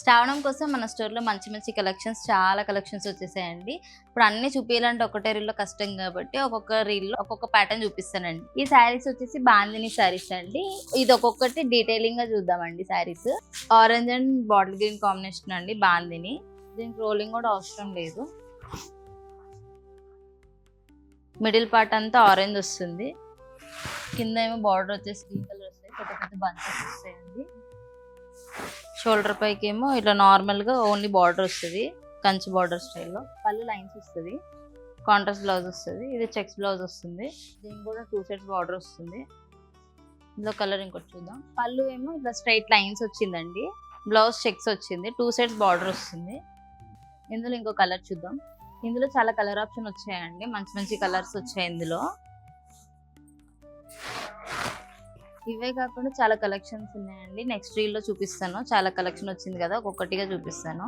శ్రావణం కోసం మన స్టోర్‌లో మంచి మంచి చాలా కలెక్షన్స్ వచ్చేసాయండి. ఇప్పుడు అన్నీ చూపియాలంటే ఒకటే రీల్‌లో కష్టం కాబట్టి ఒక్కొక్క రీల్‌లో ఒక్కొక్క ప్యాటర్న్ చూపిస్తానండి. ఈ శారీస్ వచ్చేసి బాందిని శారీస్ అండి. ఇది ఒక్కొక్కటి డీటెయిలింగ్‌గా చూద్దామండి saris. Orange and bottle green combination అండి బాందిని. దీనికి రోలింగ్ కూడా అవసరం లేదు. మిడిల్ పార్ట్ అంతా ఆరెంజ్ వస్తుంది. కింద ఏమో బార్డర్ వచ్చేసి గ్రీన్ కలర్ వస్తాయి. పెద్ద పెద్ద బంచెస్ వస్తాయండి. షోల్డర్ పైకి ఏమో ఇట్లా నార్మల్ గా ఓన్లీ బార్డర్ వస్తుంది, కంచి బార్డర్ స్టైల్లో. పళ్ళు లైన్స్ వస్తుంది, కాంట్రాస్ట్ బ్లౌజ్ వస్తుంది. ఇది చెక్స్ బ్లౌజ్ వస్తుంది. దీనికి కూడా 2 సెట్స్ బార్డర్ వస్తుంది. ఇందులో కలర్ ఇంకోటి చూద్దాం. పళ్ళు ఏమో ఇట్లా స్ట్రైట్ లైన్స్ వచ్చిందండి. బ్లౌజ్ చెక్స్ వచ్చింది. 2 సెట్స్ బార్డర్ వస్తుంది. ఇందులో ఇంకో కలర్ చూద్దాం. ఇందులో చాలా కలర్ ఆప్షన్ వచ్చాయండి. మంచి మంచి కలర్స్ వచ్చాయి ఇందులో. ఇవే కాకుండా చాలా కలెక్షన్స్ ఉన్నాయండి. నెక్స్ట్ రీల్ లో చూపిస్తాను. చాలా కలెక్షన్ వచ్చింది కదా, ఒక్కొక్కటిగా చూపిస్తాను.